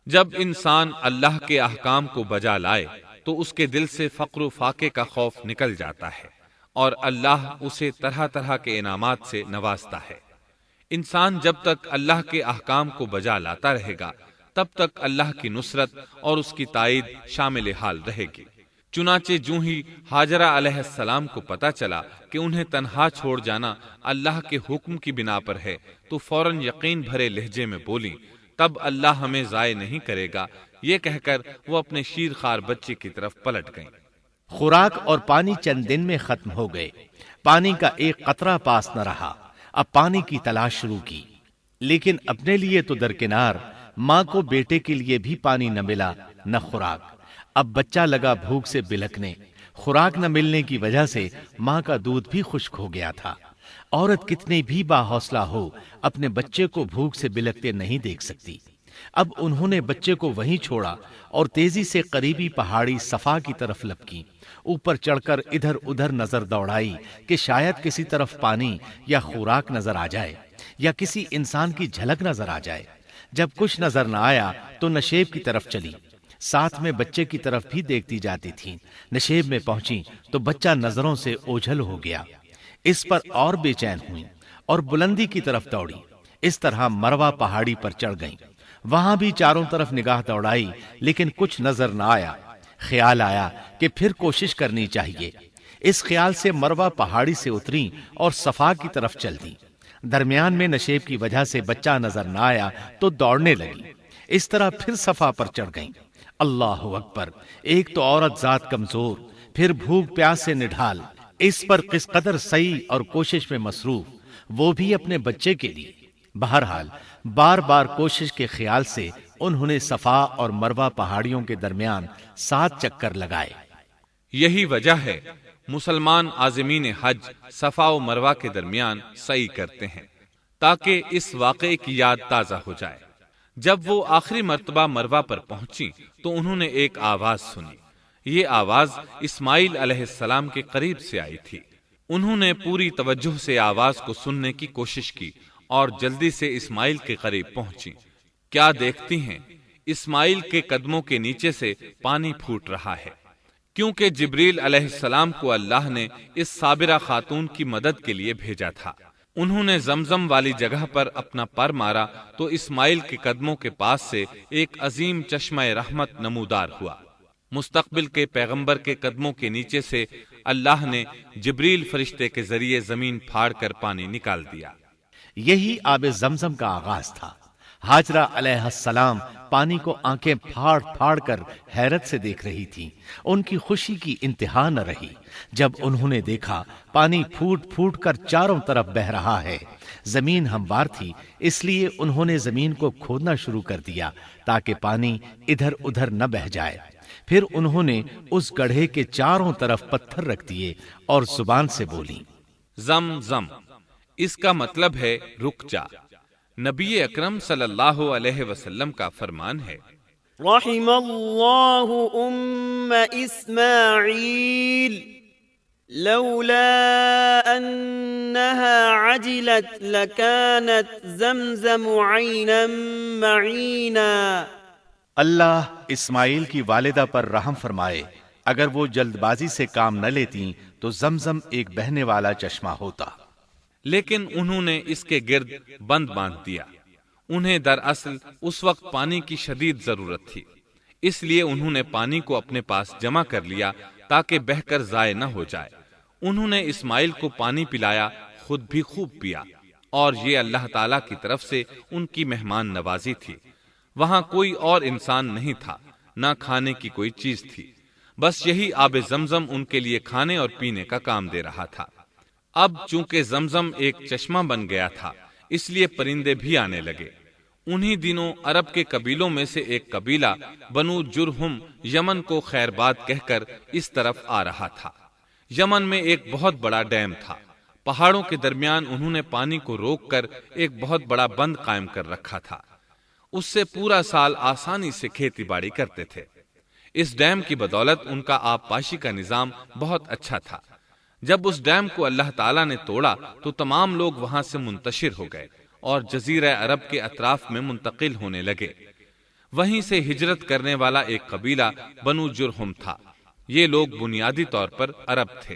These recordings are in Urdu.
جب انسان اللہ کے احکام کو بجا لائے تو اس کے دل سے فقر و فاقے کا خوف نکل جاتا ہے اور اللہ اسے طرح طرح کے انعامات سے نوازتا ہے۔ انسان جب تک اللہ کے احکام کو بجا لاتا رہے گا تب تک اللہ کی نصرت اور اس کی تائید شامل حال رہے گی۔ چنانچہ جوں ہی ہاجرہ علیہ السلام کو پتا چلا کہ انہیں تنہا چھوڑ جانا اللہ کے حکم کی بنا پر ہے تو فوراً یقین بھرے لہجے میں بولی، تب اللہ ہمیں ضائع نہیں کرے گا، یہ کہہ کر وہ اپنے شیر خوار بچے کی طرف پلٹ گئیں۔ خوراک اور پانی چند دن میں ختم ہو گئے، پانی کا ایک قطرہ پاس نہ رہا۔ اب پانی کی تلاش شروع کی، لیکن اپنے لیے تو درکنار، ماں کو بیٹے کے لیے بھی پانی نہ ملا نہ خوراک۔ اب بچہ لگا بھوک سے بلکنے، خوراک نہ ملنے کی وجہ سے ماں کا دودھ بھی خشک ہو گیا تھا۔ عورت کتنی بھی باحوصلہ ہو اپنے بچے کو بھوک سے بلکتے نہیں دیکھ سکتی۔ اب انہوں نے بچے کو وہیں چھوڑا اور تیزی سے قریبی پہاڑی صفا کی طرف لپکی، اوپر چڑھ کر ادھر ادھر نظر دوڑائی کہ شاید کسی طرف پانی یا خوراک نظر آ جائے یا کسی انسان کی جھلک نظر آ جائے۔ جب کچھ نظر نہ آیا تو نشیب کی طرف چلی، ساتھ میں بچے کی طرف بھی دیکھتی جاتی تھیں۔ نشیب میں پہنچی تو بچہ نظروں سے اوجھل ہو گیا، اس پر اور بے چین ہوئی اور بلندی کی طرف دوڑی۔ اس طرح مروہ پہاڑی پر چڑھ گئیں، وہاں بھی چاروں طرف نگاہ دوڑائی لیکن کچھ نظر نہ آیا۔ خیال آیا کہ پھر کوشش کرنی چاہیے۔ اس خیال سے مروہ پہاڑی سے اتری اور صفا کی طرف چل دی۔ درمیان میں نشیب کی وجہ سے بچہ نظر نہ آیا تو دوڑنے لگی۔ اس طرح پھر صفا پر چڑھ گئیں۔ اللہ اکبر! ایک تو عورت ذات کمزور، پھر بھوک پیاس سے نڈھال، اس پر کس قدر سعی اور کوشش میں مصروف، وہ بھی اپنے بچے کے لیے۔ بہرحال بار بار کوشش کے خیال سے انہوں نے صفا اور مروہ پہاڑیوں کے درمیان 7 چکر لگائے۔ یہی وجہ ہے مسلمان عازمین حج صفا و مروہ کے درمیان سعی کرتے ہیں تاکہ اس واقعے کی یاد تازہ ہو جائے۔ جب وہ آخری مرتبہ مروہ پر پہنچی تو انہوں نے ایک آواز سنی۔ یہ آواز اسماعیل علیہ السلام کے قریب سے آئی تھی۔ انہوں نے پوری توجہ سے آواز کو سننے کی کوشش کی اور جلدی سے اسماعیل کے قریب پہنچی۔ کیا دیکھتی ہیں، اسماعیل کے قدموں کے نیچے سے پانی پھوٹ رہا ہے، کیونکہ جبریل علیہ السلام کو اللہ نے اس صابرہ خاتون کی مدد کے لیے بھیجا تھا۔ انہوں نے زمزم والی جگہ پر اپنا پر مارا تو اسماعیل کے قدموں کے پاس سے ایک عظیم چشمہ رحمت نمودار ہوا۔ مستقبل کے پیغمبر کے قدموں کے نیچے سے اللہ نے جبریل فرشتے کے ذریعے زمین پھاڑ کر پانی نکال دیا۔ یہی آب زمزم کا آغاز تھا۔ ہاجرہ علیہ السلام پانی کو آنکھیں پھاڑ پھاڑ کر حیرت سے دیکھ رہی تھی۔ ان کی خوشی کی انتہا نہ رہی جب انہوں نے دیکھا پانی پھوٹ پھوٹ کر چاروں طرف بہ رہا ہے۔ زمین ہموار تھی، اس لیے انہوں نے زمین کو کھودنا شروع کر دیا تاکہ پانی ادھر ادھر نہ بہ جائے۔ پھر انہوں نے اس گڑھے کے چاروں طرف پتھر رکھ دیے اور زبان سے بولی، زم زم، اس کا مطلب ہے رک جا۔ نبی اکرم صلی اللہ علیہ وسلم کا فرمان ہے، رحم اللہ اسماعیل لولا انها عجلت لكانت زمزم عینا معینا۔ اللہ اسماعیل کی والدہ پر رحم فرمائے، اگر وہ جلد بازی سے کام نہ لیتی تو زمزم ایک بہنے والا چشمہ ہوتا۔ لیکن انہوں نے اس کے گرد بند باندھ دیا۔ انہیں دراصل اس وقت پانی کی شدید ضرورت تھی، اس لیے انہوں نے پانی کو اپنے پاس جمع کر لیا تاکہ بہہ کر ضائع نہ ہو جائے۔ انہوں نے اسماعیل کو پانی پلایا، خود بھی خوب پیا، اور یہ اللہ تعالی کی طرف سے ان کی مہمان نوازی تھی۔ وہاں کوئی اور انسان نہیں تھا، نہ کھانے کی کوئی چیز تھی، بس یہی آب زمزم ان کے لیے کھانے اور پینے کا کام دے رہا تھا۔ اب چونکہ زمزم ایک چشمہ بن گیا تھا، اس لیے پرندے بھی آنے لگے۔ انہی دنوں عرب کے قبیلوں میں سے ایک قبیلہ بنو جرہم یمن کو خیر باد کہہ کر اس طرف آ رہا تھا۔ یمن میں ایک بہت بڑا ڈیم تھا۔ پہاڑوں کے درمیان انہوں نے پانی کو روک کر ایک بہت بڑا بند قائم کر رکھا تھا، اس سے پورا سال آسانی سے کھیتی باڑی کرتے تھے۔ اس ڈیم کی بدولت ان کا آب پاشی کا نظام بہت اچھا تھا۔ جب اس ڈیم کو اللہ تعالیٰ نے توڑا تو تمام لوگ وہاں سے منتشر ہو گئے اور جزیرہ عرب کے اطراف میں منتقل ہونے لگے۔ وہیں سے ہجرت کرنے والا ایک قبیلہ بنو جرہم تھا۔ یہ لوگ بنیادی طور پر عرب تھے۔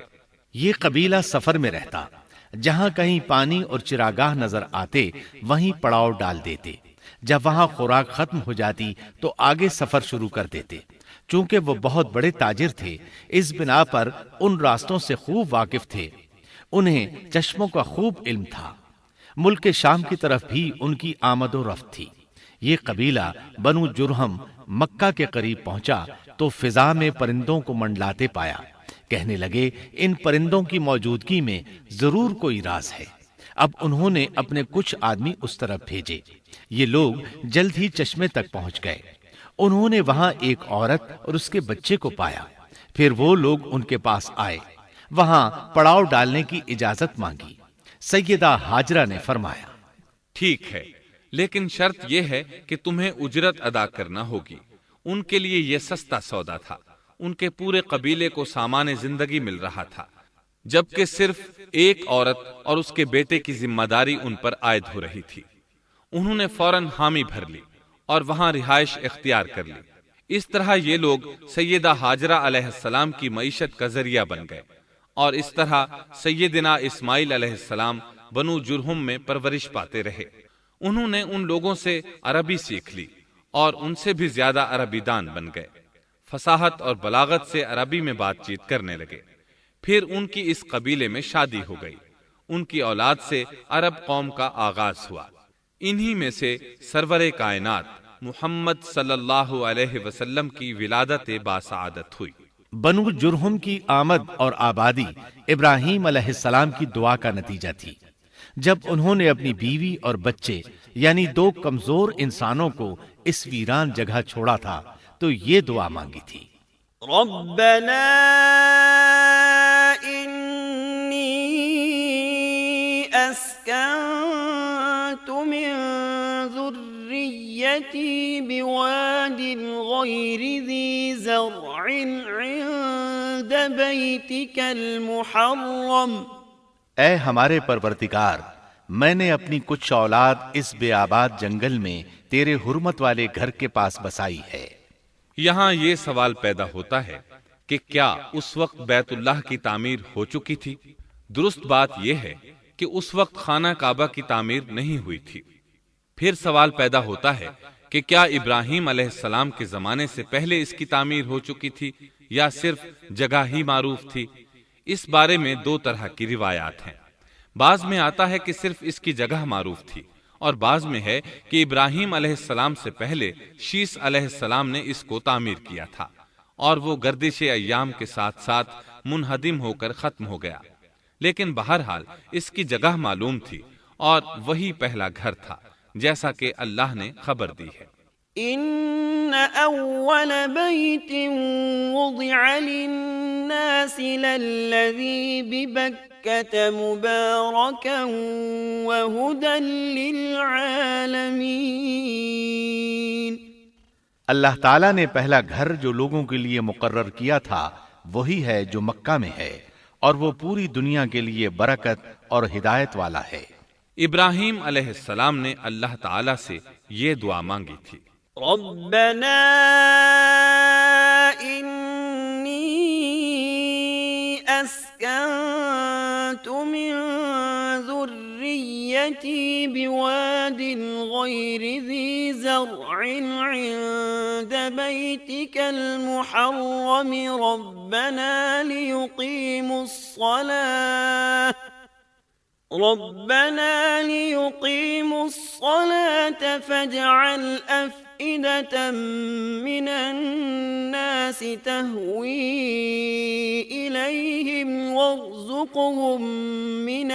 یہ قبیلہ سفر میں رہتا، جہاں کہیں پانی اور چراگاہ نظر آتے وہیں پڑاؤ ڈال دیتے۔ جب وہاں خوراک ختم ہو جاتی تو آگے سفر شروع کر دیتے۔ چونکہ وہ بہت بڑے تاجر تھے، اس بنا پر ان راستوں سے خوب واقف تھے۔ انہیں چشموں کا خوب علم تھا۔ ملک شام کی طرف بھی ان کی آمد و رفت تھی۔ یہ قبیلہ بنو جرہم مکہ کے قریب پہنچا تو فضا میں پرندوں کو منڈلاتے پایا۔ کہنے لگے ان پرندوں کی موجودگی میں ضرور کوئی راز ہے۔ اب انہوں نے اپنے کچھ آدمی اس طرف بھیجے۔ یہ لوگ جلد ہی چشمے تک پہنچ گئے۔ انہوں نے وہاں ایک عورت اور اس کے بچے کو پایا۔ پھر وہ لوگ ان کے پاس آئے، وہاں پڑاؤ ڈالنے کی اجازت مانگی۔ سیدہ ہاجرہ نے فرمایا، ٹھیک ہے، لیکن شرط یہ ہے کہ تمہیں اجرت ادا کرنا ہوگی۔ ان کے لیے یہ سستا سودا تھا۔ ان کے پورے قبیلے کو سامان زندگی مل رہا تھا، جبکہ صرف ایک عورت اور اس کے بیٹے کی ذمہ داری ان پر عائد ہو رہی تھی۔ انہوں نے فوراً حامی بھر لی اور وہاں رہائش اختیار کر لی۔ اس طرح یہ لوگ سیدہ ہاجرہ علیہ السلام کی معیشت کا ذریعہ بن گئے، اور اس طرح سیدنا اسماعیل علیہ السلام بنو جرہم میں پرورش پاتے رہے۔ انہوں نے ان لوگوں سے عربی سیکھ لی اور ان سے بھی زیادہ عربی دان بن گئے۔ فصاحت اور بلاغت سے عربی میں بات چیت کرنے لگے۔ پھر ان کی اس قبیلے میں شادی ہو گئی۔ ان کی اولاد سے عرب قوم کا آغاز ہوا۔ انہی میں سے سرور کائنات محمد صلی اللہ علیہ وسلم کی ولادت باسعادت ہوئی۔ بنو جرہم کی آمد اور آبادی ابراہیم علیہ السلام کی دعا کا نتیجہ تھی۔ جب انہوں نے اپنی بیوی اور بچے یعنی دو کمزور انسانوں کو اس ویران جگہ چھوڑا تھا تو یہ دعا مانگی تھی، ربنا انی اسکنت من ذریتی بواد غیر ذی زرع عند بیتک المحرم۔ اے ہمارے پروردگار، میں نے اپنی کچھ اولاد اس بے آباد جنگل میں تیرے حرمت والے گھر کے پاس بسائی ہے۔ یہاں یہ سوال پیدا ہوتا ہے کہ کیا اس وقت بیت اللہ کی تعمیر ہو چکی تھی؟ درست بات یہ ہے کہ اس وقت خانہ کعبہ کی تعمیر نہیں ہوئی تھی۔ پھر سوال پیدا ہوتا ہے کہ کیا ابراہیم علیہ السلام کے زمانے سے پہلے اس کی تعمیر ہو چکی تھی یا صرف جگہ ہی معروف تھی؟ اس بارے میں دو طرح کی روایات ہیں۔ بعض میں آتا ہے کہ صرف اس کی جگہ معروف تھی، اور بعض میں ہے کہ ابراہیم علیہ السلام سے پہلے شیس علیہ السلام نے اس کو تعمیر کیا تھا، اور وہ گردش ایام کے ساتھ ساتھ منہدم ہو کر ختم ہو گیا۔ لیکن بہرحال اس کی جگہ معلوم تھی اور وہی پہلا گھر تھا، جیسا کہ اللہ نے خبر دی ہے۔ ان اول بیت وضع للناس للذی ببکۃ مبارکا وہدی للعالمین۔ اللہ تعالیٰ نے پہلا گھر جو لوگوں کے لیے مقرر کیا تھا وہی ہے جو مکہ میں ہے، اور وہ پوری دنیا کے لیے برکت اور ہدایت والا ہے۔ ابراہیم علیہ السلام نے اللہ تعالیٰ سے یہ دعا مانگی تھی، ربنا انی اسکنت من ذریتی بواد غیر ذی زرع عند بیتک المحرم ربنا لیقیموا الصلاة فاجعل أفئدة من الناس تهوي إليهم وارزقهم من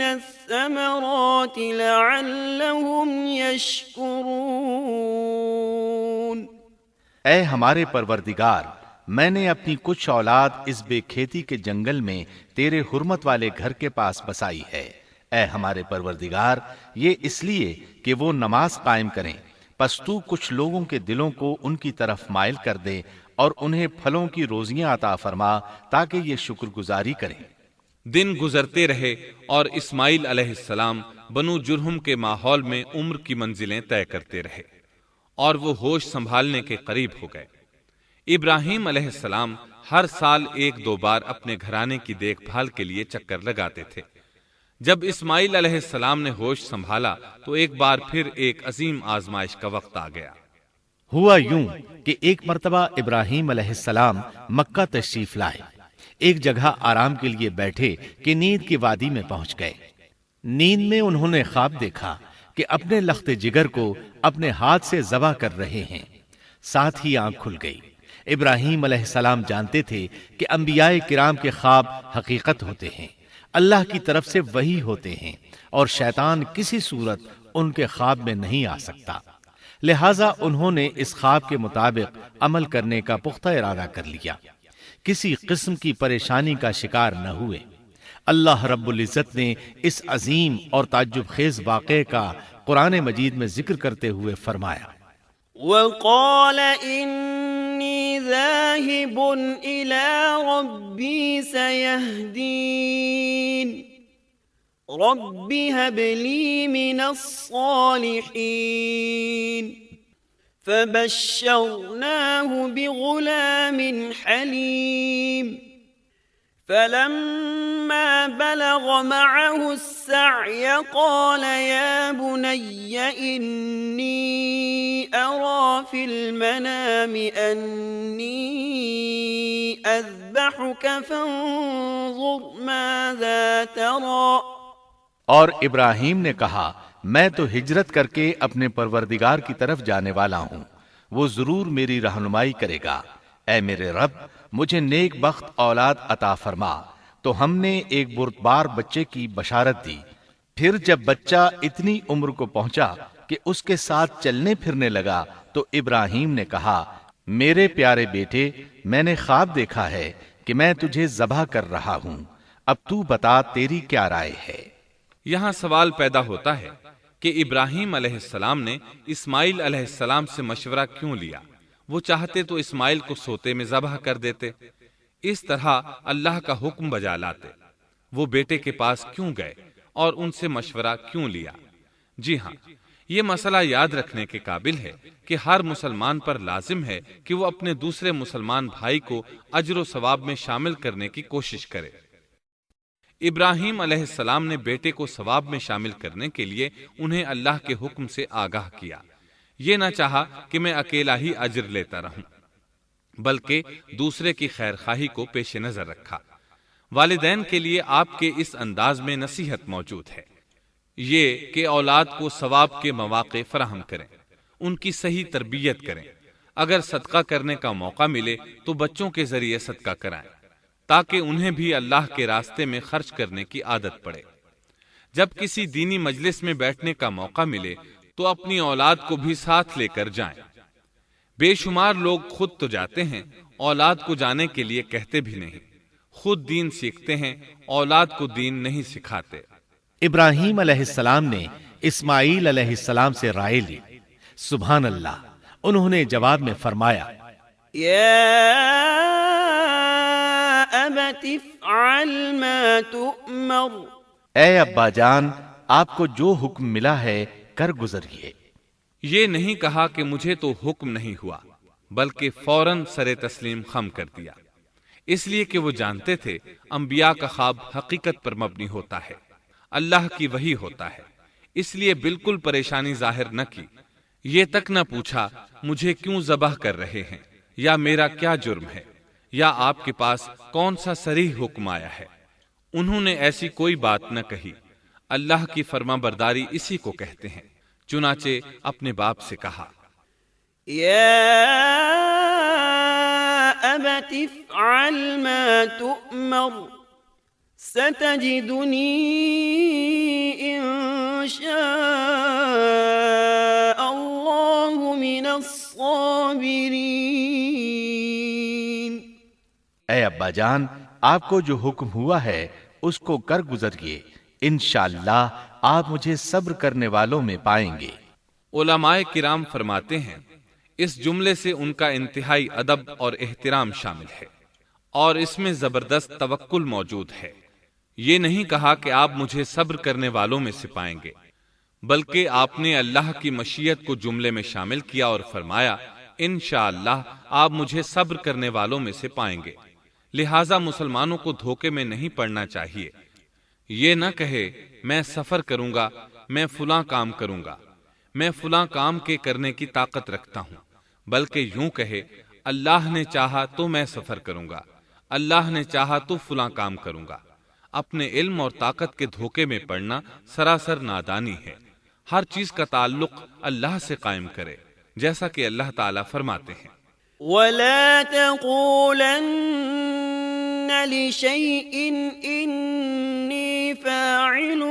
الثمرات لعلهم يشكرون۔ اے ہمارے پروردگار، میں نے اپنی کچھ اولاد اس بے کھیتی کے جنگل میں تیرے حرمت والے گھر کے پاس بسائی ہے۔ اے ہمارے پروردگار، یہ اس لیے کہ وہ نماز قائم کریں، پس تو کچھ لوگوں کے دلوں کو ان کی طرف مائل کر دے اور انہیں پھلوں کی روزیاں عطا فرما تاکہ یہ شکر گزاری کریں۔ دن گزرتے رہے اور اسماعیل علیہ السلام بنو جرہم کے ماحول میں عمر کی منزلیں طے کرتے رہے اور وہ ہوش سنبھالنے کے قریب ہو گئے۔ ابراہیم علیہ السلام ہر سال 1-2 بار اپنے گھرانے کی دیکھ بھال کے لیے چکر لگاتے تھے۔ جب اسماعیل علیہ السلام نے ہوش سنبھالا تو ایک بار پھر ایک عظیم آزمائش کا وقت آ گیا۔ ہوا یوں کہ ایک مرتبہ ابراہیم علیہ السلام مکہ تشریف لائے، ایک جگہ آرام کے لیے بیٹھے کہ نیند کی وادی میں پہنچ گئے۔ نیند میں انہوں نے خواب دیکھا کہ اپنے لخت جگر کو اپنے ہاتھ سے ذبح کر رہے ہیں، ساتھ ہی آنکھ کھل گئی۔ ابراہیم علیہ السلام جانتے تھے کہ انبیاء کرام کے خواب حقیقت ہوتے ہیں، اللہ کی طرف سے وحی ہوتے ہیں، اور شیطان کسی صورت ان کے خواب میں نہیں آ سکتا، لہٰذا انہوں نے اس خواب کے مطابق عمل کرنے کا پختہ ارادہ کر لیا، کسی قسم کی پریشانی کا شکار نہ ہوئے۔ اللہ رب العزت نے اس عظیم اور تعجب خیز واقعے کا قرآن مجید میں ذکر کرتے ہوئے فرمایا، وقال إني ذاهب إلى ربي سيهدين رب هب لي من الصالحين فبشرناه بغلام حليم فلما بلغ معه السعي قال يا بني إني أرى في المنام أني أذبحك فانظر ماذا ترى۔ اور ابراہیم نے کہا، میں تو ہجرت کر کے اپنے پروردگار کی طرف جانے والا ہوں، وہ ضرور میری رہنمائی کرے گا۔ اے میرے رب، مجھے نیک بخت اولاد عطا فرما۔ تو ہم نے ایک بردبار بچے کی بشارت دی۔ پھر جب بچہ اتنی عمر کو پہنچا کہ اس کے ساتھ چلنے پھرنے لگا تو ابراہیم نے کہا، میرے پیارے بیٹے، میں نے خواب دیکھا ہے کہ میں تجھے ذبح کر رہا ہوں، اب تو بتا تیری کیا رائے ہے؟ یہاں سوال پیدا ہوتا ہے کہ ابراہیم علیہ السلام نے اسماعیل علیہ السلام سے مشورہ کیوں لیا؟ وہ چاہتے تو اسماعیل کو سوتے میں ذبح کر دیتے، اس طرح اللہ کا حکم بجا لاتے۔ وہ بیٹے کے پاس کیوں گئے اور ان سے مشورہ کیوں لیا؟ جی ہاں، یہ مسئلہ یاد رکھنے کے قابل ہے کہ ہر مسلمان پر لازم ہے کہ وہ اپنے دوسرے مسلمان بھائی کو اجر و ثواب میں شامل کرنے کی کوشش کرے۔ ابراہیم علیہ السلام نے بیٹے کو ثواب میں شامل کرنے کے لیے انہیں اللہ کے حکم سے آگاہ کیا۔ یہ نہ چاہا کہ میں اکیلا ہی اجر لیتا رہوں، بلکہ دوسرے کی خیر خواہی کو پیش نظر رکھا۔ والدین کے لیے آپ کے اس انداز میں نصیحت موجود ہے، یہ کہ اولاد کو ثواب کے مواقع فراہم کریں، ان کی صحیح تربیت کریں۔ اگر صدقہ کرنے کا موقع ملے تو بچوں کے ذریعے صدقہ کرائیں، تاکہ انہیں بھی اللہ کے راستے میں خرچ کرنے کی عادت پڑے۔ جب کسی دینی مجلس میں بیٹھنے کا موقع ملے تو اپنی اولاد کو بھی ساتھ لے کر جائیں۔ بے شمار لوگ خود تو جاتے ہیں، اولاد کو جانے کے لیے کہتے بھی نہیں، خود دین سیکھتے ہیں، اولاد کو دین نہیں سکھاتے۔ ابراہیم علیہ السلام نے اسماعیل علیہ السلام سے رائے لی۔ سبحان اللہ، انہوں نے جواب میں فرمایا، یا ابت افعل ما تؤمر۔ اے ابا جان، آپ کو جو حکم ملا ہے کر گزریے۔ یہ نہیں کہا کہ مجھے تو حکم نہیں ہوا، بلکہ فوراً سر تسلیم خم کر دیا، اس لیے کہ وہ جانتے تھے انبیاء کا خواب حقیقت پر مبنی ہوتا ہے، اللہ کی وحی ہوتا ہے، اس لیے بالکل پریشانی ظاہر نہ کی، یہ تک نہ پوچھا مجھے کیوں ذبح کر رہے ہیں، یا میرا کیا جرم ہے، یا آپ کے پاس کون سا صریح حکم آیا ہے۔ انہوں نے ایسی کوئی بات نہ کہی۔ اللہ کی فرما برداری اسی کو کہتے ہیں۔ چنانچہ اپنے باپ سے کہا، یا ابت افعل ما تؤمر ستجدنی ان شاء اللہ من الصابرین۔ اے ابا جان، آپ کو جو حکم ہوا ہے اس کو کر گزریے، انشاءاللہ آپ مجھے صبر کرنے والوں میں پائیں گے۔ علماء کرام فرماتے ہیں اس جملے سے ان کا انتہائی ادب اور احترام شامل ہے، اور اس میں زبردست توکل موجود ہے۔ یہ نہیں کہا کہ آپ مجھے صبر کرنے والوں میں سے پائیں گے، بلکہ آپ نے اللہ کی مشیت کو جملے میں شامل کیا اور فرمایا انشاءاللہ آپ مجھے صبر کرنے والوں میں سے پائیں گے۔ لہٰذا مسلمانوں کو دھوکے میں نہیں پڑنا چاہیے۔ یہ نہ کہے میں سفر کروں گا، میں فلاں کام کروں گا، میں فلاں کام کے کرنے کی طاقت رکھتا ہوں، بلکہ یوں کہے اللہ نے چاہا تو میں سفر کروں گا، اللہ نے چاہا تو فلاں کام کروں گا۔ اپنے علم اور طاقت کے دھوکے میں پڑنا سراسر نادانی ہے۔ ہر چیز کا تعلق اللہ سے قائم کرے، جیسا کہ اللہ تعالیٰ فرماتے ہیں وَلَا تَقُولَنَّ لِشَيْءٍ إِنِّي فَاعِلٌ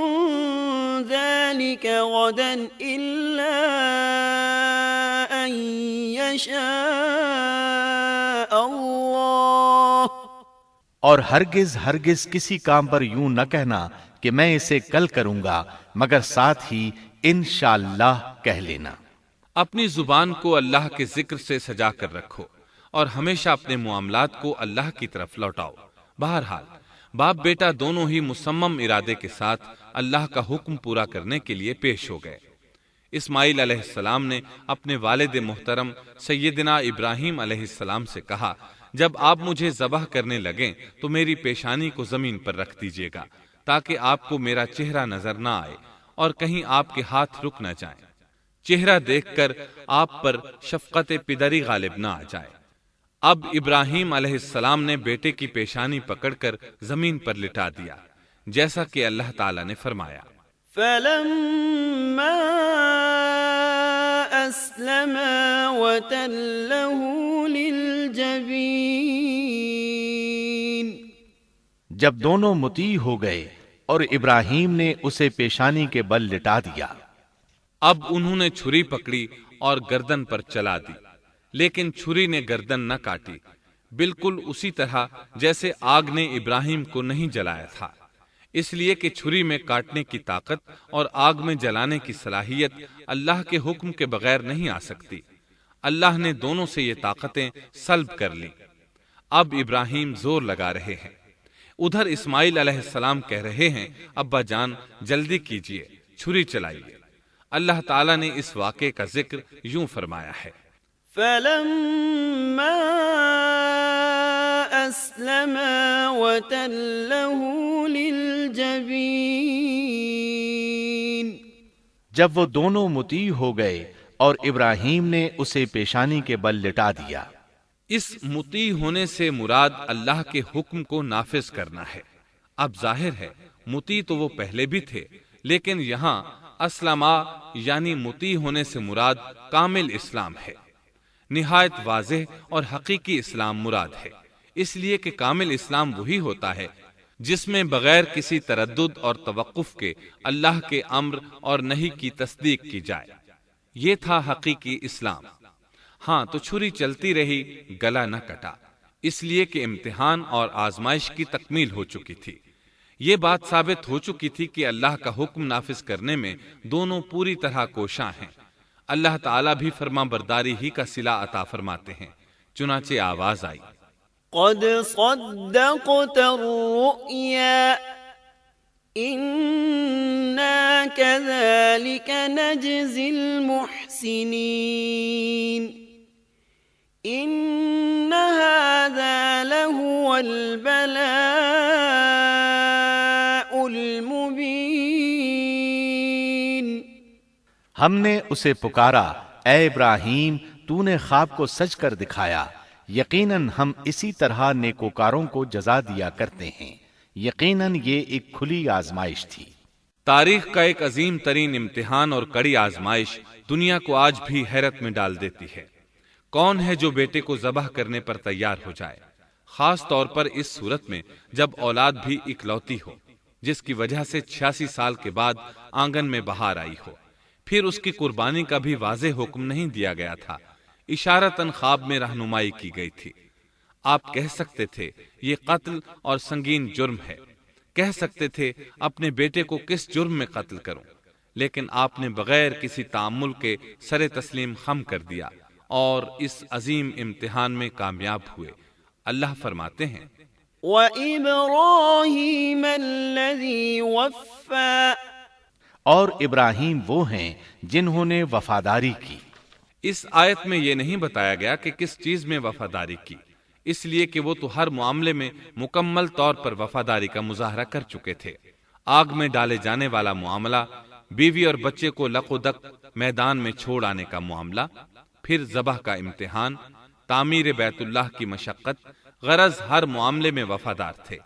ذَلِكَ غَدًا إِلَّا أَن يَشَاءَ اللَّهُ، اور ہرگز کسی کام پر یوں نہ کہنا کہ میں اسے کل کروں گا، مگر ساتھ ہی انشاءاللہ کہہ لینا۔ اپنی زبان کو اللہ کے ذکر سے سجا کر رکھو اور ہمیشہ اپنے معاملات کو اللہ کی طرف لوٹاؤ۔ بہرحال باپ بیٹا دونوں ہی مصمم ارادے کے ساتھ اللہ کا حکم پورا کرنے کے لیے پیش ہو گئے۔ اسماعیل علیہ السلام نے اپنے والد محترم سیدنا ابراہیم علیہ السلام سے کہا جب آپ مجھے ذبح کرنے لگیں تو میری پیشانی کو زمین پر رکھ دیجیے گا تاکہ آپ کو میرا چہرہ نظر نہ آئے اور کہیں آپ کے ہاتھ رک نہ جائیں، چہرہ دیکھ کر آپ پر شفقت پدری غالب نہ آ جائے۔ اب ابراہیم علیہ السلام نے بیٹے کی پیشانی پکڑ کر زمین پر لٹا دیا، جیسا کہ اللہ تعالیٰ نے فرمایا فَلَمَّا أَسْلَمَا وَتَلَّهُ لِلْجَبِينِ، جب دونوں مطیع ہو گئے اور ابراہیم نے اسے پیشانی کے بل لٹا دیا۔ اب انہوں نے چھری پکڑی اور گردن پر چلا دی، لیکن چھری نے گردن نہ کاٹی، بالکل اسی طرح جیسے آگ نے ابراہیم کو نہیں جلایا تھا، اس لیے کہ چھری میں کاٹنے کی طاقت اور آگ میں جلانے کی صلاحیت اللہ کے حکم کے بغیر نہیں آ سکتی۔ اللہ نے دونوں سے یہ طاقتیں سلب کر لی۔ اب ابراہیم زور لگا رہے ہیں، ادھر اسماعیل علیہ السلام کہہ رہے ہیں ابا جان جلدی کیجئے، چھری چلائیے۔ اللہ تعالیٰ نے اس واقعے کا ذکر یوں فرمایا ہے فَلَمَّا أَسْلَمَا وَتَلَّهُ لِلْجَبِينِ، جب وہ دونوں مطیع ہو گئے اور ابراہیم نے اسے پیشانی کے بل لٹا دیا۔ اس مطیع ہونے سے مراد اللہ کے حکم کو نافذ کرنا ہے۔ اب ظاہر ہے مطیع تو وہ پہلے بھی تھے، لیکن یہاں اسلما یعنی مطیع ہونے سے مراد کامل اسلام ہے۔ نہایت واضح اور حقیقی اسلام مراد ہے، اس لیے کہ کامل اسلام وہی ہوتا ہے جس میں بغیر کسی تردد اور توقف کے اللہ کے امر اور نہی کی تصدیق کی جائے۔ یہ تھا حقیقی اسلام۔ ہاں تو چھری چلتی رہی، گلا نہ کٹا، اس لیے کہ امتحان اور آزمائش کی تکمیل ہو چکی تھی۔ یہ بات ثابت ہو چکی تھی کہ اللہ کا حکم نافذ کرنے میں دونوں پوری طرح کوشاں ہیں۔ اللہ تعالیٰ بھی فرما برداری ہی کا صلہ عطا فرماتے ہیں، چنانچہ آواز آئی قد صدقت الرؤيا إنا كذلك نجزي المحسنين إن هذا لهو البلاء المبين، ہم نے اسے پکارا اے ابراہیم تو نے خواب کو سچ کر دکھایا، یقیناً ہم اسی طرح نیکوکاروں کو جزا دیا کرتے ہیں۔ یقیناً یہ ایک کھلی آزمائش تھی۔ تاریخ کا ایک عظیم ترین امتحان اور کڑی آزمائش دنیا کو آج بھی حیرت میں ڈال دیتی ہے۔ کون ہے جو بیٹے کو ذبح کرنے پر تیار ہو جائے، خاص طور پر اس صورت میں جب اولاد بھی اکلوتی ہو، جس کی وجہ سے 86 سال کے بعد آنگن میں بہار آئی ہو۔ پھر اس کی قربانی کا بھی واضح حکم نہیں دیا گیا تھا، اشارتاً خواب میں رہنمائی کی گئی تھی۔ آپ کہہ سکتے تھے یہ قتل اور سنگین جرم ہے، کہہ سکتے تھے اپنے بیٹے کو کس جرم میں قتل کروں، لیکن آپ نے بغیر کسی تعامل کے سر تسلیم خم کر دیا اور اس عظیم امتحان میں کامیاب ہوئے۔ اللہ فرماتے ہیں وإبراهيم الذي وفى اور ابراہیم وہ ہیں جنہوں نے وفاداری کی۔ اس آیت میں یہ نہیں بتایا گیا کہ کس چیز میں وفاداری کی، اس لیے کہ وہ تو ہر معاملے میں مکمل طور پر وفاداری کا مظاہرہ کر چکے تھے۔ آگ میں ڈالے جانے والا معاملہ، بیوی اور بچے کو لق و دق میدان میں چھوڑ آنے کا معاملہ، پھر ذبح کا امتحان، تعمیر بیت اللہ کی مشقت، غرض ہر معاملے میں وفادار تھے،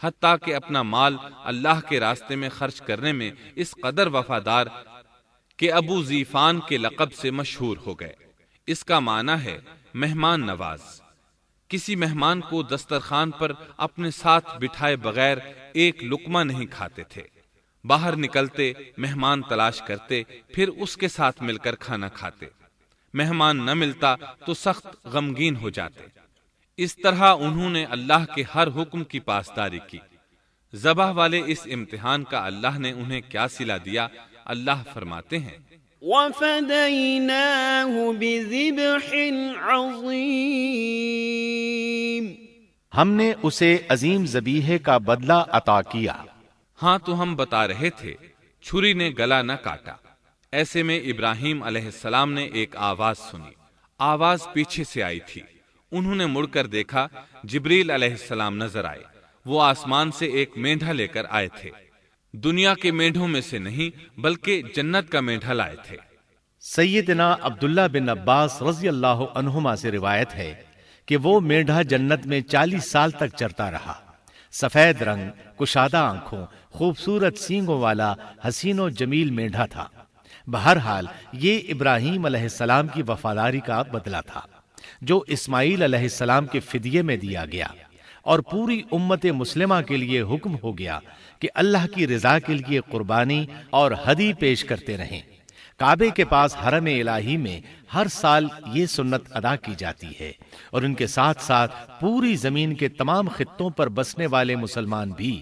حتیٰ کہ اپنا مال اللہ کے راستے میں خرچ کرنے میں اس قدر وفادار کہ ابو زیفان کے لقب سے مشہور ہو گئے۔ اس کا معنی ہے مہمان نواز۔ کسی مہمان کو دسترخوان پر اپنے ساتھ بٹھائے بغیر ایک لقمہ نہیں کھاتے تھے، باہر نکلتے مہمان تلاش کرتے، پھر اس کے ساتھ مل کر کھانا کھاتے، مہمان نہ ملتا تو سخت غمگین ہو جاتے۔ اس طرح انہوں نے اللہ کے ہر حکم کی پاسداری کی۔ ذبح والے اس امتحان کا اللہ نے انہیں کیا صلہ دیا؟ اللہ فرماتے ہیں وَفَدَيْنَاهُ بِذِبْحٍ عَظِيمٍ، ہم نے اسے عظیم ذبیحے کا بدلہ عطا کیا۔ ہاں تو ہم بتا رہے تھے چھری نے گلا نہ کاٹا۔ ایسے میں ابراہیم علیہ السلام نے ایک آواز سنی، آواز پیچھے سے آئی تھی۔ انہوں نے مڑ کر دیکھا، جبریل علیہ السلام نظر آئے۔ وہ آسمان سے ایک مینڈھا لے کر آئے تھے، دنیا کے مینڈھوں میں سے نہیں بلکہ جنت کا مینڈھا لائے تھے۔ سیدنا عبداللہ بن عباس رضی اللہ عنہما سے روایت ہے کہ وہ مینڈھا جنت میں 40 سال تک چرتا رہا۔ سفید رنگ، کشادہ آنکھوں، خوبصورت سینگوں والا حسین و جمیل مینڈھا تھا۔ بہرحال یہ ابراہیم علیہ السلام کی وفاداری کا بدلہ تھا جو اسماعیل علیہ السلام کے فدیے میں دیا گیا، اور پوری امت مسلمہ کے لیے حکم ہو گیا کہ اللہ کی رضا کے لیے قربانی اور ہدی پیش کرتے رہیں۔ کعبے کے پاس حرم الہی میں ہر سال یہ سنت ادا کی جاتی ہے، اور ان کے ساتھ ساتھ پوری زمین کے تمام خطوں پر بسنے والے مسلمان بھی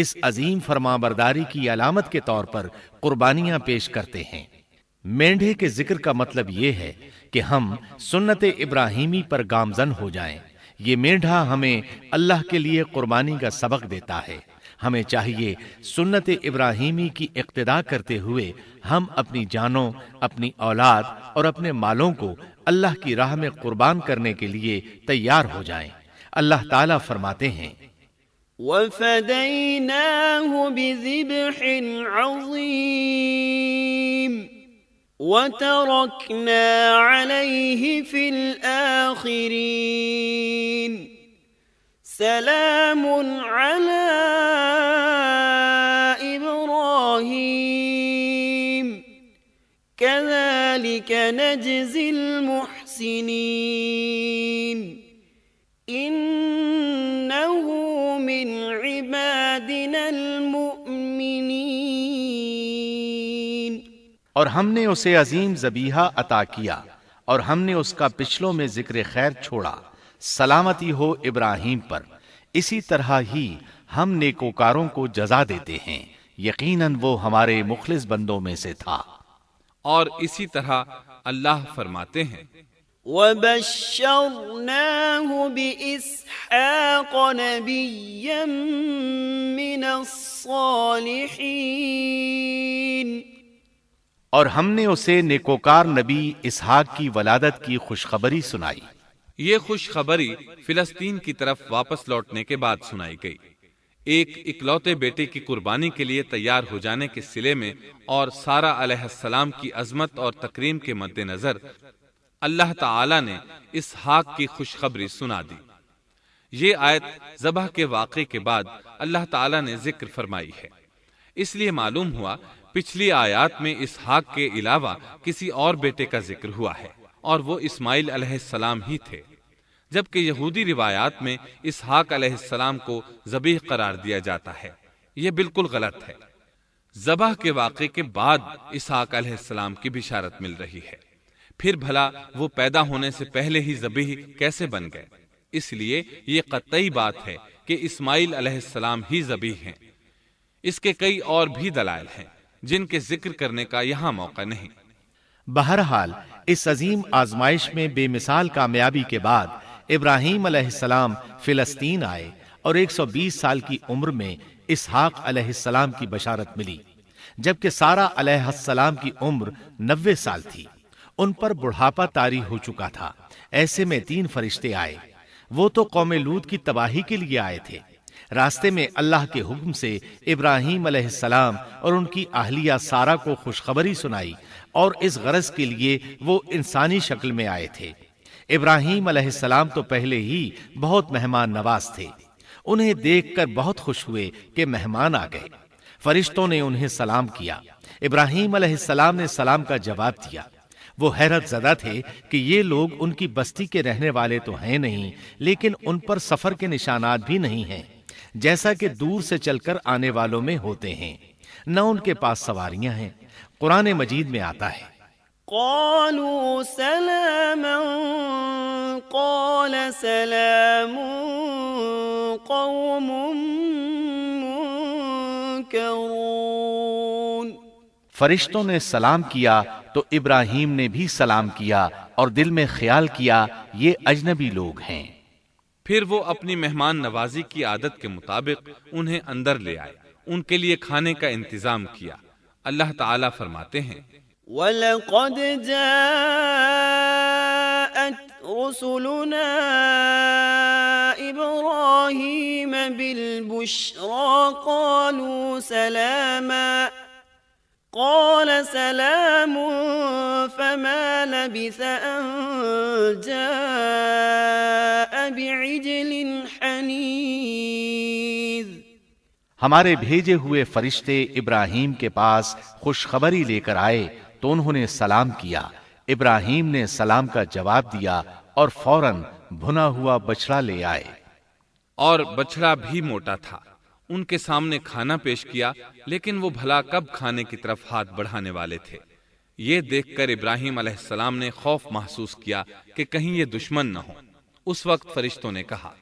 اس عظیم فرمانبرداری کی علامت کے طور پر قربانیاں پیش کرتے ہیں۔ مینڈھے کے ذکر کا مطلب یہ ہے کہ ہم سنت ابراہیمی پر گامزن ہو جائیں۔ یہ مینڈھا ہمیں اللہ کے لیے قربانی کا سبق دیتا ہے۔ ہمیں چاہیے سنت ابراہیمی کی اقتدا کرتے ہوئے ہم اپنی جانوں، اپنی اولاد اور اپنے مالوں کو اللہ کی راہ میں قربان کرنے کے لیے تیار ہو جائیں۔ اللہ تعالیٰ فرماتے ہیں وَفَدَيْنَاهُ بِذِبْحٍ عَظِيمٍ وَتَرَكْنَا عَلَيْهِ فِي الْآخِرِينَ سلام على إبراهيم كذلك نجزي المحسنين إنه من عبادنا المؤمنين۔ اور ہم نے اسے عظیم ذبیحہ عطا کیا، اور ہم نے اس کا پچھلوں میں ذکر خیر چھوڑا۔ سلامتی ہو ابراہیم پر، اسی طرح ہی ہم نیکوکاروں کو جزا دیتے ہیں، یقیناً وہ ہمارے مخلص بندوں میں سے تھا۔ اور اسی طرح اللہ فرماتے ہیں وَبَشَّرْنَاهُ بِإِسْحَاقَ نَبِيًّا مِّنَ الصَّالِحِينَ، اور ہم نے اسے نیکوکار نبی اسحاق کی ولادت کی خوشخبری سنائی۔ یہ خوشخبری فلسطین کی طرف واپس لوٹنے کے بعد سنائی گئی۔ ایک اکلوتے بیٹے کی قربانی کے لیے تیار ہو جانے کے صلے میں اور سارہ علیہ السلام کی عظمت اور تکریم کے مد نظر اللہ تعالی نے اسحاق کی خوشخبری سنا دی۔ یہ آیت ذبح کے واقعے کے بعد اللہ تعالی نے ذکر فرمائی ہے، اس لیے معلوم ہوا پچھلی آیات میں اسحاق کے علاوہ کسی اور بیٹے کا ذکر ہوا ہے، اور وہ اسماعیل علیہ السلام ہی تھے، جبکہ یہودی روایات میں اسحاق علیہ السلام کو ذبیح قرار دیا جاتا ہے۔ یہ بالکل غلط ہے۔ ذبح کے واقعے کے بعد اسحاق علیہ السلام کی بشارت مل رہی ہے، پھر بھلا وہ پیدا ہونے سے پہلے ہی ذبیح کیسے بن گئے؟ اس لیے یہ قطعی بات ہے کہ اسماعیل علیہ السلام ہی ذبیح ہیں۔ اس کے کئی اور بھی دلائل ہیں جن کے ذکر کرنے کا یہاں موقع نہیں۔ بہرحال اس عظیم آزمائش میں بے مثال کامیابی کے بعد ابراہیم علیہ السلام فلسطین آئے اور 120 سال کی عمر میں اسحاق علیہ السلام کی بشارت ملی، جبکہ سارہ علیہ السلام کی عمر 90 سال تھی۔ ان پر بڑھاپا طاری ہو چکا تھا۔ ایسے میں 3 فرشتے آئے، وہ تو قوم لوط کی تباہی کے لیے آئے تھے۔ راستے میں اللہ کے حکم سے ابراہیم علیہ السلام اور ان کی اہلیہ سارہ کو خوشخبری سنائی، اور اس غرض کے لیے وہ انسانی شکل میں آئے تھے۔ ابراہیم علیہ السلام تو پہلے ہی بہت مہمان نواز تھے، انہیں دیکھ کر بہت خوش ہوئے کہ مہمان آ گئے۔ فرشتوں نے انہیں سلام کیا۔ ابراہیم علیہ السلام نے سلام کا جواب دیا۔ وہ حیرت زدہ تھے کہ یہ لوگ ان کی بستی کے رہنے والے تو ہیں نہیں، لیکن ان پر سفر کے نشانات بھی نہیں ہیں، جیسا کہ دور سے چل کر آنے والوں میں ہوتے ہیں، نہ ان کے پاس سواریاں ہیں۔ قرآن مجید میں آتا ہے، قالوا سلاما قال سلام قوم منكرون۔ فرشتوں نے سلام کیا تو ابراہیم نے بھی سلام کیا اور دل میں خیال کیا یہ اجنبی لوگ ہیں۔ پھر وہ اپنی مہمان نوازی کی عادت کے مطابق انہیں اندر لے آئے، ان کے لیے کھانے کا انتظام کیا۔ اللہ تعالیٰ فرماتے ہیں، وَلَقَدْ جَاءَتْ رُسُلُنَا إِبْرَاهِيمَ بِالْبُشْرَى قَالُوا سَلَامًا قَالَ سَلَامٌ فَمَا لَبِثَ أَن جَاءَ بِعِجْلٍ حَنِيذٍ۔ ہمارے بھیجے ہوئے فرشتے ابراہیم کے پاس خوشخبری لے کر آئے تو انہوں نے سلام کیا۔ ابراہیم نے سلام کا جواب دیا اور فوراً بھنا ہوا بچڑا لے آئے، اور بچڑا بھی موٹا تھا۔ ان کے سامنے کھانا پیش کیا، لیکن وہ بھلا کب کھانے کی طرف ہاتھ بڑھانے والے تھے۔ یہ دیکھ کر ابراہیم علیہ السلام نے خوف محسوس کیا کہ کہیں یہ دشمن نہ ہو۔ اس وقت فرشتوں نے کہا،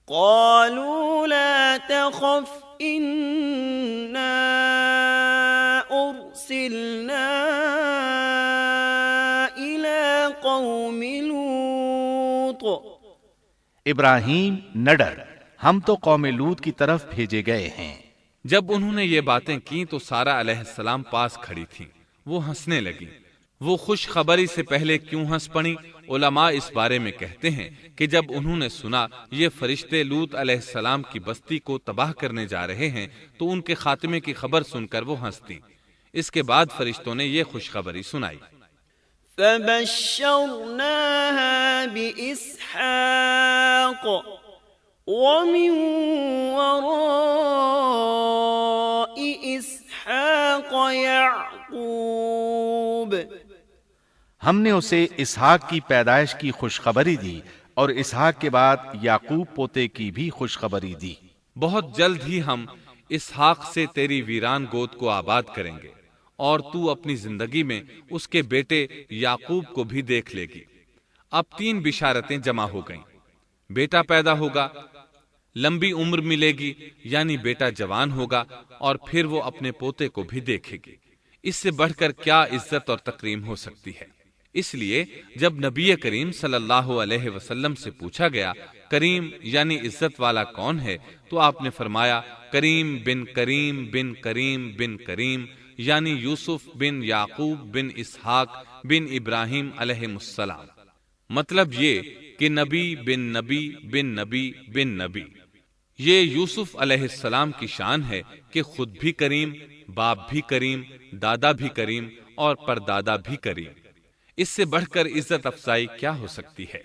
قالوا لا تخف إنا أرسلنا إلى قوم لوط۔ ابراہیم نہ ڈر، ہم تو قوم لوط کی طرف بھیجے گئے ہیں۔ جب انہوں نے یہ باتیں کی تو سارہ علیہ السلام پاس کھڑی تھیں، وہ ہنسنے لگی۔ وہ خوش خبری سے پہلے کیوں ہنس پڑی؟ علماء اس بارے میں کہتے ہیں کہ جب انہوں نے سنا یہ فرشتے لوط علیہ السلام کی بستی کو تباہ کرنے جا رہے ہیں تو ان کے خاتمے کی خبر سن کر وہ ہنستی۔ اس کے بعد فرشتوں نے یہ خوشخبری سنائی، فبشرناها بإسحاق ومن وراء إسحاق يعقوب۔ ہم نے اسے اسحاق کی پیدائش کی خوشخبری دی اور اسحاق کے بعد یعقوب پوتے کی بھی خوشخبری دی۔ بہت جلد ہی ہم اسحاق سے تیری ویران گود کو آباد کریں گے، اور تو اپنی زندگی میں اس کے بیٹے یعقوب کو بھی دیکھ لے گی۔ اب 3 بشارتیں جمع ہو گئیں، بیٹا پیدا ہوگا، لمبی عمر ملے گی یعنی بیٹا جوان ہوگا، اور پھر وہ اپنے پوتے کو بھی دیکھے گی۔ اس سے بڑھ کر کیا عزت اور تکریم ہو سکتی ہے؟ اس لیے جب نبی کریم صلی اللہ علیہ وسلم سے پوچھا گیا کریم یعنی عزت والا کون ہے، تو آپ نے فرمایا کریم بن کریم بن کریم بن کریم، یعنی یوسف بن یعقوب بن اسحاق بن ابراہیم علیہ السلام۔ مطلب یہ کہ نبی بن نبی بن نبی بن نبی۔ یہ یوسف علیہ السلام کی شان ہے کہ خود بھی کریم، باپ بھی کریم، دادا بھی کریم اور پردادا بھی کریم۔ اس سے بڑھ کر عزت افزائی کیا ہو سکتی ہے؟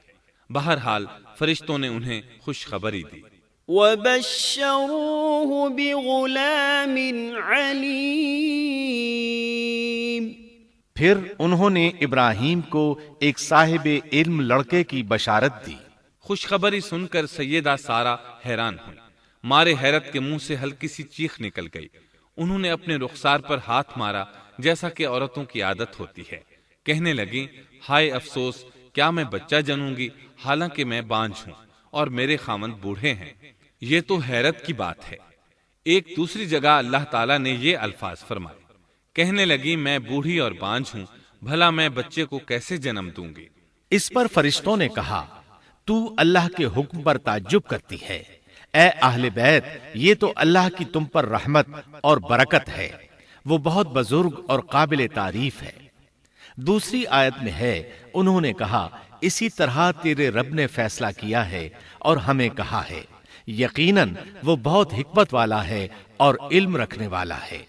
بہرحال فرشتوں نے انہیں خوشخبری دی۔ وَبَشَّرُوهُ بِغُلَامٍ عَلِيمٍ۔ پھر انہوں نے ابراہیم کو ایک صاحب علم لڑکے کی بشارت دی۔ خوشخبری سن کر سیدہ سارہ حیران ہوئی، مارے حیرت کے منہ سے ہلکی سی چیخ نکل گئی۔ انہوں نے اپنے رخسار پر ہاتھ مارا جیسا کہ عورتوں کی عادت ہوتی ہے، کہنے لگی ہائے افسوس، کیا میں بچہ جنوں گی حالانکہ میں بانجھ ہوں اور میرے خاوند بوڑھے ہیں؟ یہ تو حیرت کی بات ہے۔ ایک دوسری جگہ اللہ تعالیٰ نے یہ الفاظ فرمائے، کہنے لگی میں بوڑھی اور بانجھ ہوں، بھلا میں بچے کو کیسے جنم دوں گی؟ اس پر فرشتوں نے کہا تو اللہ کے حکم پر تعجب کرتی ہے، اے اہل بیت، یہ تو اللہ کی تم پر رحمت اور برکت ہے، وہ بہت بزرگ اور قابل تعریف ہے۔ دوسری آیت میں ہے، انہوں نے کہا اسی طرح تیرے رب نے فیصلہ کیا ہے اور ہمیں کہا ہے، یقیناً وہ بہت حکمت والا ہے اور علم رکھنے والا ہے۔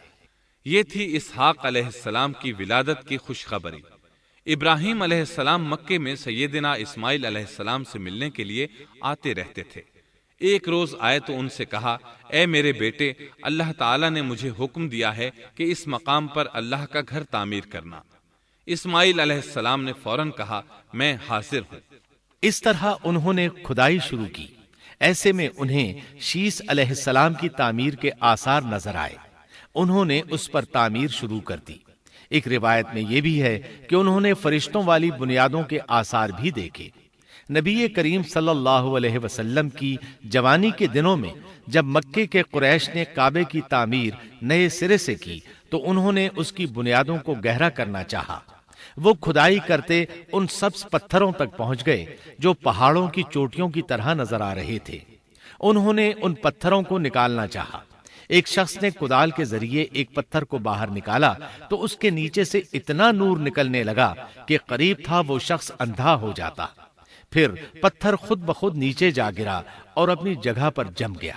یہ تھی اسحاق علیہ السلام کی ولادت کی خوشخبری۔ ابراہیم علیہ السلام مکے میں سیدنا اسماعیل علیہ السلام سے ملنے کے لیے آتے رہتے تھے۔ ایک روز آئے تو ان سے کہا، اے میرے بیٹے، اللہ تعالیٰ نے مجھے حکم دیا ہے کہ اس مقام پر اللہ کا گھر تعمیر کرنا۔ اسماعیل علیہ السلام نے فوراً کہا، میں حاضر ہوں۔ اس طرح انہوں نے کھدائی شروع کی۔ ایسے میں انہیں شیش علیہ السلام کی تعمیر کے آثار نظر آئے۔ انہوں نے اس پر تعمیر شروع کر دی۔ ایک روایت میں یہ بھی ہے کہ انہوں نے فرشتوں والی بنیادوں کے آثار بھی دیکھے۔ نبی کریم صلی اللہ علیہ وسلم کی جوانی کے دنوں میں جب مکے کے قریش نے کعبے کی تعمیر نئے سرے سے کی تو انہوں نے اس کی بنیادوں کو گہرا کرنا چاہا۔ وہ کھدائی کرتے ان سبز پتھروں تک پہنچ گئے جو پہاڑوں کی چوٹیوں کی طرح نظر آ رہے تھے۔ انہوں نے ان پتھروں کو نکالنا چاہا۔ ایک شخص نے کدال کے ذریعے ایک پتھر کو باہر نکالا تو اس کے نیچے سے اتنا نور نکلنے لگا کہ قریب تھا وہ شخص اندھا ہو جاتا۔ پھر پتھر خود بخود نیچے جا گرا اور اپنی جگہ پر جم گیا۔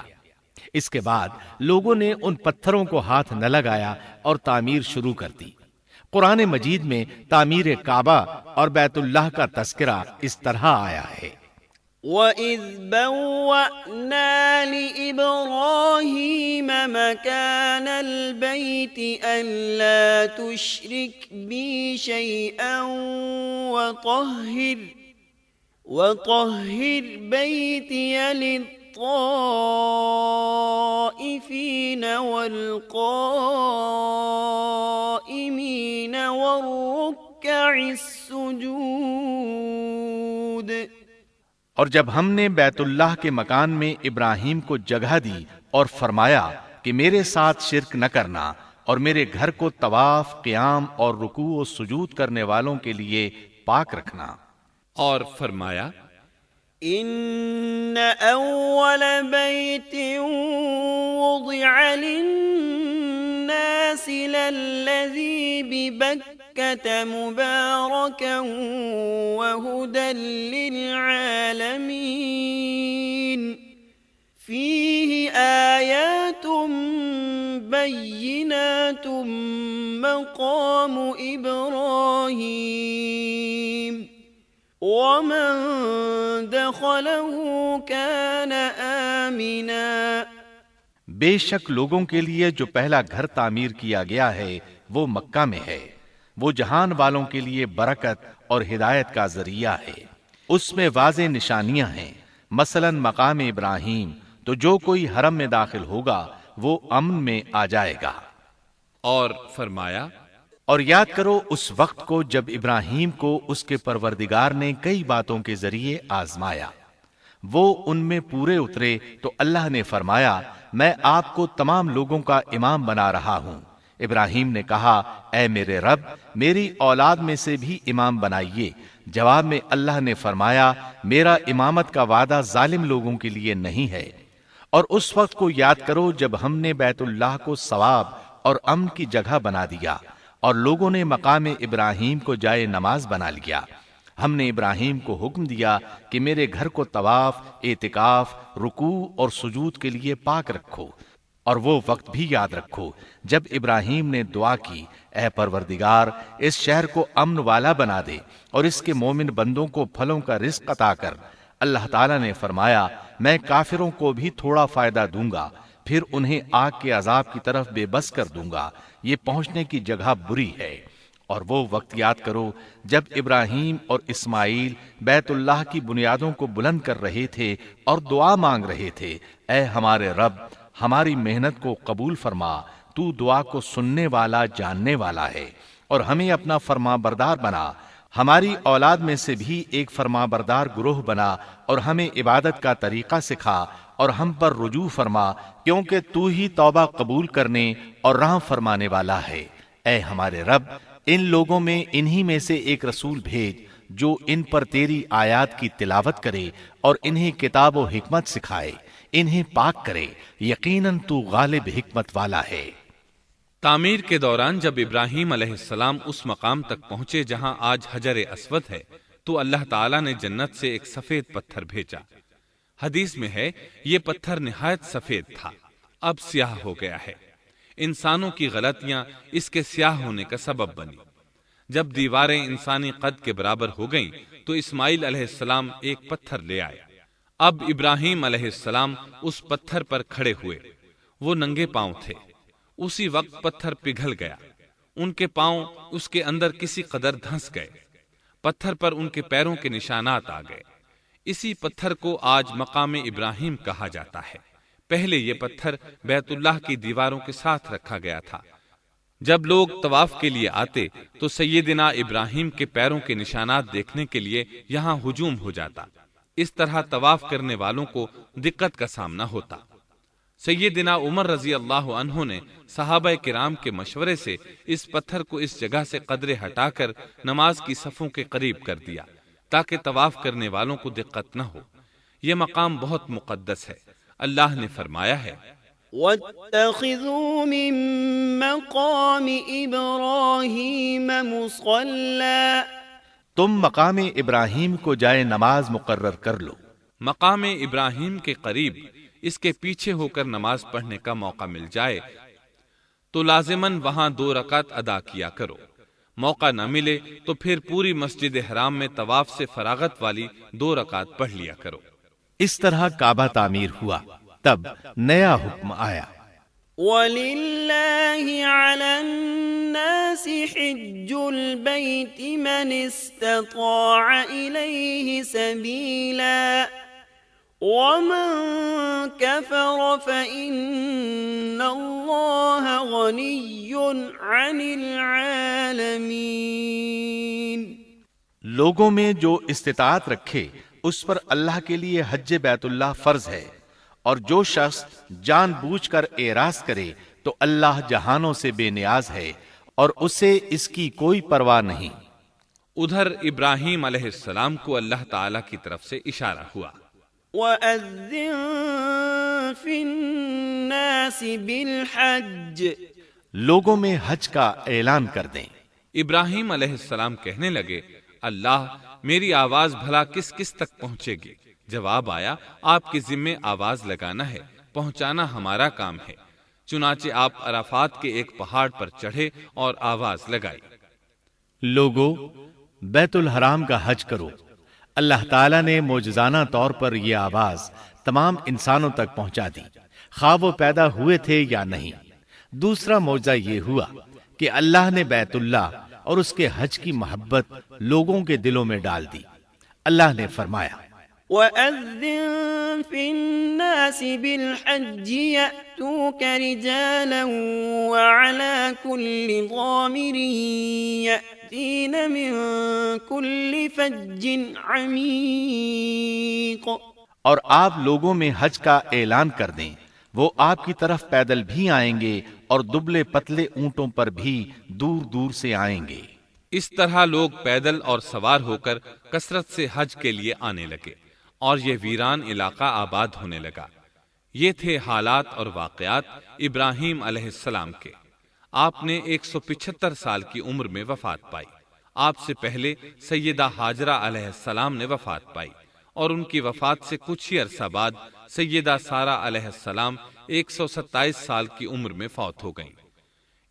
اس کے بعد لوگوں نے ان پتھروں کو ہاتھ نہ لگایا اور تعمیر شروع کر دی۔ قرآن مجید میں تعمیر کعبہ اور بیت اللہ کا تذکرہ اس طرح آیا ہے، وَإِذْ بَوَّأْنَا لِإِبْرَاهِيمَ مَكَانَ الْبَيْتِ أَلَّا تُشْرِكْ بِي شَيْئًا وَطَهِّرْ بَيْتِيَ لِلطَّائِفِينَ وَالْقَائِمِينَ وَالرُّكَّعِ السُّجُودِ۔ اور جب ہم نے بیت اللہ کے مکان میں ابراہیم کو جگہ دی اور فرمایا کہ میرے ساتھ شرک نہ کرنا اور میرے گھر کو طواف، قیام اور رکوع و سجود کرنے والوں کے لیے پاک رکھنا، اور فرمایا، ان اول بیت وضع للناس للذی ببکۃ مبارکا وہدی للعالمین فیہ آیات بینات مقام ابراہیم ومن دخلہ کان آمنا۔ بے شک لوگوں کے لیے جو پہلا گھر تعمیر کیا گیا ہے وہ مکہ میں ہے، وہ جہان والوں کے لیے برکت اور ہدایت کا ذریعہ ہے۔ اس میں واضح نشانیاں ہیں، مثلا مقام ابراہیم، تو جو کوئی حرم میں داخل ہوگا وہ امن میں آ جائے گا۔ اور فرمایا، اور یاد کرو اس وقت کو جب ابراہیم کو اس کے پروردگار نے کئی باتوں کے ذریعے آزمایا، وہ ان میں پورے اترے تو اللہ نے فرمایا، میں آپ کو تمام لوگوں کا امام بنا رہا ہوں۔ ابراہیم نے کہا، اے میرے رب، میری اولاد میں سے بھی امام بنائیے۔ جواب میں اللہ نے فرمایا، میرا امامت کا وعدہ ظالم لوگوں کے لیے نہیں ہے۔ اور اس وقت کو یاد کرو جب ہم نے بیت اللہ کو ثواب اور امن کی جگہ بنا دیا اور لوگوں نے مقام ابراہیم کو جائے نماز بنا لیا۔ ہم نے ابراہیم کو حکم دیا کہ میرے گھر کو طواف، اعتکاف، رکوع اور سجود کے لیے پاک رکھو، اور وہ وقت بھی یاد رکھو جب ابراہیم نے دعا کی، اے پروردگار، اس شہر کو امن والا بنا دے اور اس کے مومن بندوں کو پھلوں کا رزق عطا کر۔ اللہ تعالیٰ نے فرمایا، میں کافروں کو بھی تھوڑا فائدہ دوں گا، پھر انہیں آگ کے عذاب کی طرف بے بس کر دوں گا، یہ پہنچنے کی جگہ بری ہے۔ اور وہ وقت یاد کرو جب ابراہیم اور اسماعیل بیت اللہ کی بنیادوں کو بلند کر رہے تھے اور دعا مانگ رہے تھے، اے ہمارے رب، ہماری محنت کو قبول فرما، تو دعا کو سننے والا، جاننے والا ہے، اور ہمیں اپنا فرما بردار بنا، ہماری اولاد میں سے بھی ایک فرما بردار گروہ بنا، اور ہمیں عبادت کا طریقہ سکھا اور ہم پر رجوع فرما، کیونکہ تو ہی توبہ قبول کرنے اور رحم فرمانے والا ہے۔ اے ہمارے رب، ان لوگوں میں انہی میں سے ایک رسول بھیج جو ان پر تیری آیات کی تلاوت کرے اور انہیں کتاب و حکمت سکھائے، انہیں پاک کرے، یقیناً تو غالب حکمت والا ہے۔ تعمیر کے دوران جب ابراہیم علیہ السلام اس مقام تک پہنچے جہاں آج حجر اسود ہے تو اللہ تعالیٰ نے جنت سے ایک سفید پتھر بھیجا۔ حدیث میں ہے یہ پتھر نہایت سفید تھا، اب سیاہ ہو گیا ہے۔ انسانوں کی غلطیاں اس کے سیاہ ہونے کا سبب بنی۔ جب دیواریں انسانی قد کے برابر ہو گئیں تو اسماعیل علیہ السلام ایک پتھر لے آئے۔ اب ابراہیم علیہ السلام اس پتھر پر کھڑے ہوئے، وہ ننگے پاؤں تھے۔ اسی وقت پتھر پگھل گیا، ان کے پاؤں اس کے اندر کسی قدر دھنس گئے، پتھر پر ان کے پیروں کے نشانات آ گئے۔ اسی پتھر کو آج مقام ابراہیم کہا جاتا ہے۔ پہلے یہ پتھر بیت اللہ کی دیواروں کے ساتھ رکھا گیا تھا۔ جب لوگ طواف کے لیے آتے تو سیدنا ابراہیم کے پیروں کے نشانات دیکھنے کے لیے یہاں ہجوم ہو جاتا۔ اس طرح طواف کرنے والوں کو دقت کا سامنا ہوتا۔ سیدنا عمر رضی اللہ عنہ نے صحابہ کرام کے مشورے سے اس پتھر کو اس جگہ سے قدرے ہٹا کر نماز کی صفوں کے قریب کر دیا تاکہ طواف کرنے والوں کو دقت نہ ہو۔ یہ مقام بہت مقدس ہے۔ اللہ نے فرمایا ہے وَاتَّخِذُوا مِن مَّقَامِ إِبْرَاهِيمَ مُصَلًّى، تم مقام ابراہیم کو جائے نماز مقرر کر لو۔ مقام ابراہیم کے قریب اس کے پیچھے ہو کر نماز پڑھنے کا موقع مل جائے تو لازماً وہاں 2 رکعت ادا کیا کرو۔ موقع نہ ملے تو پھر پوری مسجد حرام میں طواف سے فراغت والی 2 رکعت پڑھ لیا کرو۔ اس طرح کعبہ تعمیر ہوا، تب نیا حکم آیا۔ وَلِلَّهِ عَلَى النَّاسِ حِجُّ الْبَيْتِ مَنِ اسْتَطَاعَ إِلَيْهِ سَبِيلًا وَمَن كَفَرَ فَإِنَّ اللَّهَ غَنِيٌّ عَنِ الْعَالَمِينَ۔ لوگوں میں جو استطاعت رکھے اس پر اللہ کے لیے حج بیت اللہ فرض ہے، اور جو شخص جان بوجھ کر اعراض کرے تو اللہ جہانوں سے بے نیاز ہے اور اسے اس کی کوئی پرواہ نہیں۔ ادھر ابراہیم علیہ السلام کو اللہ تعالی کی طرف سے اشارہ ہوا، وَأَذِّن فِي النَّاسِ بِالْحَجِّ، لوگوں میں حج کا اعلان کر دیں۔ ابراہیم علیہ السلام کہنے لگے، اللہ میری آواز بھلا کس کس تک پہنچے گی؟ جواب آیا، آپ کے ذمے آواز لگانا ہے، پہنچانا ہمارا کام ہے۔ چنانچہ آپ عرفات کے ایک پہاڑ پر چڑھے اور آواز لگائی، لوگو بیت الحرام کا حج کرو۔ اللہ تعالیٰ نے معجزانہ طور پر یہ آواز تمام انسانوں تک پہنچا دی، خواہ وہ پیدا ہوئے تھے یا نہیں۔ دوسرا معجزہ یہ ہوا کہ اللہ نے بیت اللہ اور اس کے حج کی محبت لوگوں کے دلوں میں ڈال دی۔ اللہ نے فرمایا، وَأَذِّن فِي النَّاسِ بِالْحَجِّ يَأْتُوكَ رِجَالًا وَعَلَى كُلِّ ضَامِرٍ يَأْتِينَ مِن كُلِّ فَجٍّ عَمِيقٍ، اور آپ لوگوں میں حج کا اعلان کر دیں، وہ آپ کی طرف پیدل بھی آئیں گے اور دبلے پتلے اونٹوں پر بھی دور دور سے آئیں گے۔ اس طرح لوگ پیدل اور سوار ہو کر کثرت سے حج کے لیے آنے لگے اور یہ ویران علاقہ آباد ہونے لگا۔ یہ تھے حالات اور واقعات ابراہیم علیہ السلام کے۔ آپ نے 175 سال کی عمر میں وفات پائی۔ آپ سے پہلے سیدہ ہاجرہ علیہ السلام نے وفات پائی اور ان کی وفات سے کچھ ہی عرصہ بعد سیدہ سارہ علیہ السلام 127 سال کی عمر میں فوت ہو گئیں۔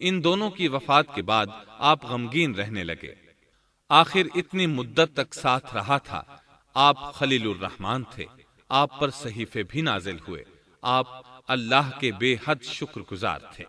ان دونوں کی وفات کے بعد آپ غمگین رہنے لگے۔ آخر اتنی مدت تک ساتھ رہا تھا۔ آپ خلیل الرحمن تھے، آپ پر صحیفے بھی نازل ہوئے، آپ اللہ کے بے حد شکر گزار تھے۔